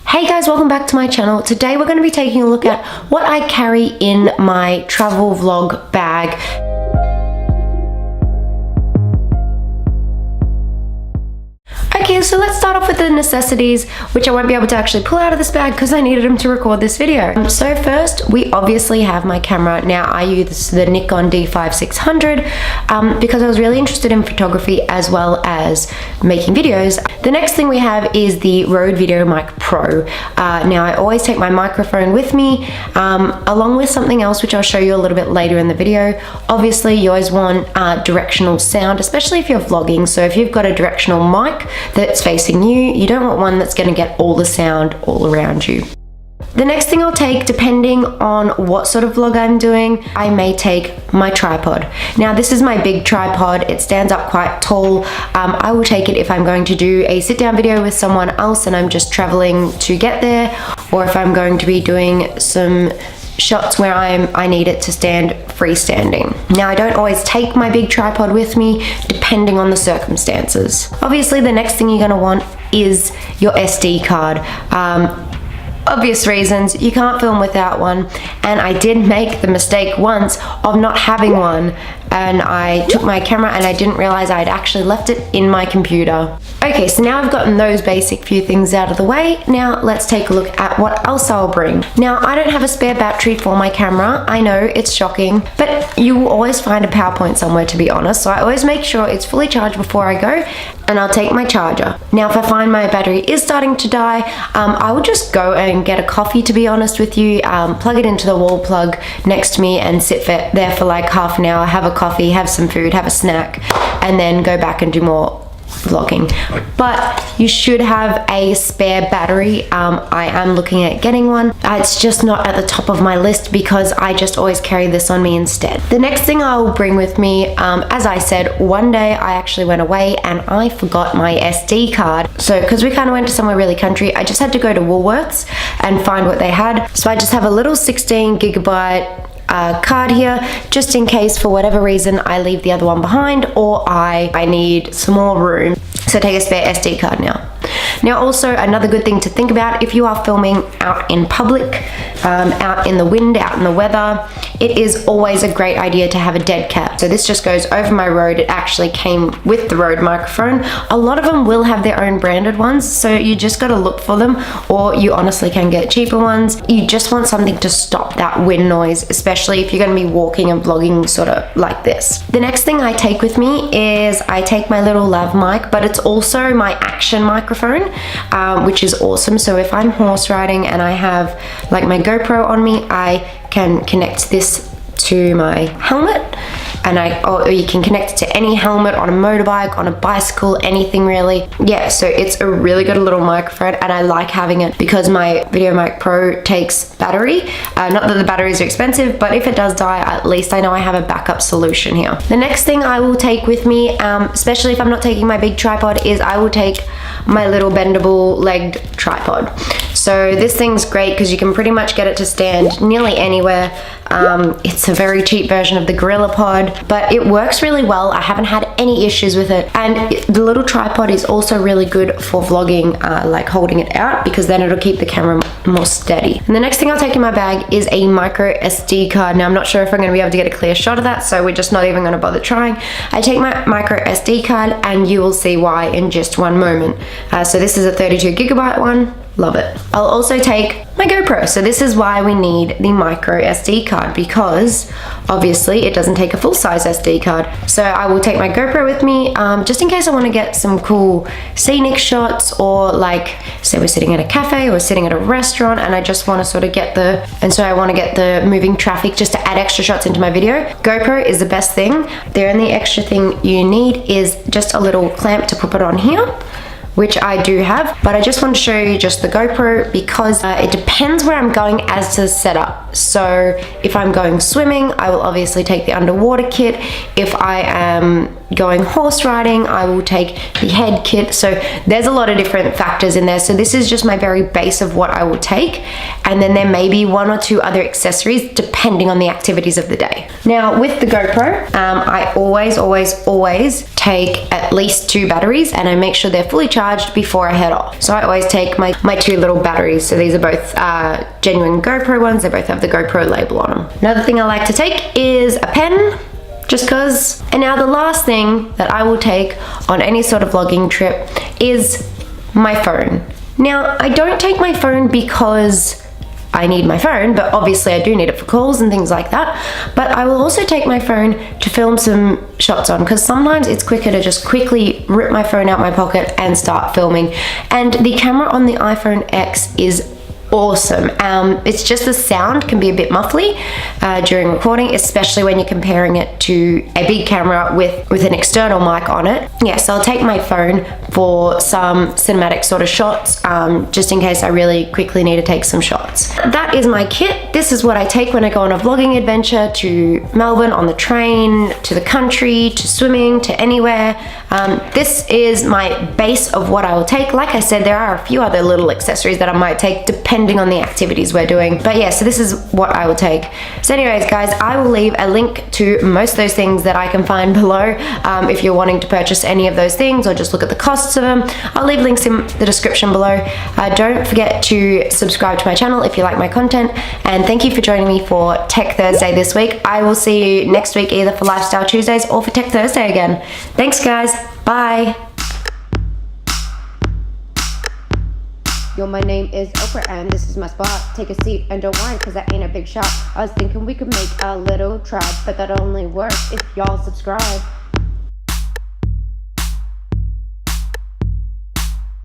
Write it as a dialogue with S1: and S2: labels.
S1: Hey guys, welcome back to my channel. Today we're going to be taking a look at what I carry in my travel vlog bag. Okay, so let's start off with the necessities, which I won't be able to actually pull out of this bag because I needed them to record this video. So first, we obviously have my camera. Now I use the Nikon D5600 because I was really interested in photography as well as making videos. The next thing we have is the Rode VideoMic Pro. Now I always take my microphone with me, along with something else which I'll show you a little bit later in the video. Obviously, you always want directional sound, especially if you're vlogging. So if you've got a directional mic that's facing you, you don't want one that's going to get all the sound all around you. The next thing I'll take, depending on what sort of vlog I'm doing, I may take my tripod. Now this is my big tripod, it stands up quite tall. I will take it if I'm going to do a sit down video with someone else and I'm just traveling to get there, or if I'm going to be doing some shots where I need it to stand freestanding. Now I don't always take my big tripod with me, depending on the circumstances. Obviously the next thing you're going to want is your SD card. Obvious reasons, you can't film without one, and I did make the mistake once of not having one, and I took my camera and I didn't realize I'd actually left it in my computer. Okay, so now I've gotten those basic few things out of the way. Now let's take a look at what else I'll bring. Now I don't have a spare battery for my camera. I know it's shocking, but you will always find a power point somewhere, to be honest. So I always make sure it's fully charged before I go, and I'll take my charger. Now if I find my battery is starting to die, I will just go and get a coffee, to be honest with you, plug it into the wall plug next to me and sit there for like half an hour, have a coffee, have some food, have a snack, and then go back and do more vlogging. But you should have a spare battery. I am looking at getting one. It's just not at the top of my list because I just always carry this on me instead. The next thing I will bring with me, as I said, one day I actually went away and I forgot my SD card. So because we kind of went to somewhere really country, I just had to go to Woolworths and find what they had. So I just have a little 16 gigabyte card here, just in case for whatever reason I leave the other one behind, or I need some more room. So take a spare SD card now. Now also another good thing to think about, if you are filming out in public, out in the wind, out in the weather, it is always a great idea to have a dead cat. So this just goes over my Rode. It actually came with the Rode microphone. A lot of them will have their own branded ones, so you just got to look for them, or you honestly can get cheaper ones. You just want something to stop that wind noise, especially if you're going to be walking and vlogging sort of like this. The next thing I take with me is I take my little lav mic, but it's also my action microphone, which is awesome. So if I'm horse riding and I have like my GoPro on me, I can connect this to my helmet, and or you can connect it to any helmet, on a motorbike, on a bicycle, anything really. Yeah, so it's a really good little microphone, and I like having it because my VideoMic Pro takes battery. Not that the batteries are expensive, but if it does die, at least I know I have a backup solution here. The next thing I will take with me, especially if I'm not taking my big tripod, is I will take my little bendable legged tripod. So this thing's great because you can pretty much get it to stand nearly anywhere. It's a very cheap version of the GorillaPod, but it works really well. I haven't had any issues with it, and the little tripod is also really good for vlogging, like holding it out, because then it'll keep the camera more steady. And the next thing I'll take in my bag is a micro SD card. Now I'm not sure if I'm going to be able to get a clear shot of that, so we're just not even going to bother trying. I take my micro SD card and you will see why in just one moment. So this is a 32 gigabyte one. Love it. I'll also take my GoPro. So this is why we need the micro SD card, because obviously it doesn't take a full-size SD card. So I will take my GoPro with me, just in case I want to get some cool scenic shots, or like say we're sitting at a cafe or sitting at a restaurant and I just want to sort of get the moving traffic just to add extra shots into my video. GoPro is the best thing. The only extra thing you need is just a little clamp to put it on here, which I do have, but I just want to show you just the GoPro because it depends where I'm going as to the setup. So if I'm going swimming, I will obviously take the underwater kit. If I am going horse riding, I will take the head kit. So there's a lot of different factors in there. So this is just my very base of what I will take. And then there may be 1 or 2 other accessories depending on the activities of the day. Now with the GoPro, I always take at least 2 batteries, and I make sure they're fully charged before I head off. So I always take my 2 little batteries. So these are both genuine GoPro ones. They both have the GoPro label on them. Another thing I like to take is a pen, just cause. And now the last thing that I will take on any sort of vlogging trip is my phone. Now I don't take my phone because I need my phone, but obviously I do need it for calls and things like that. But I will also take my phone to film some shots on, because sometimes it's quicker to just quickly rip my phone out my pocket and start filming. And the camera on the iPhone X is awesome. It's just the sound can be a bit muffly during recording, especially when you're comparing it to a big camera with an external mic on it. Yeah, so I'll take my phone for some cinematic sort of shots, just in case I really quickly need to take some shots. That is my kit. This is what I take when I go on a vlogging adventure to Melbourne, on the train, to the country, to swimming, to anywhere. This is my base of what I will take. Like I said, there are a few other little accessories that I might take depending on the activities we're doing. But yeah, so this is what I will take. So anyways, guys, I will leave a link to most of those things that I can find below if you're wanting to purchase any of those things or just look at the costs of them. I'll leave links in the description below. Don't forget to subscribe to my channel if you like my content, and thank you for joining me for Tech Thursday this week. I will see you next week either for Lifestyle Tuesdays or for Tech Thursday again. Thanks guys, bye. Yo, my name is Oprah and this is my spot. Take a seat and don't whine, cause that ain't a big shot. I was thinking we could make a little tribe, but that only works if y'all subscribe.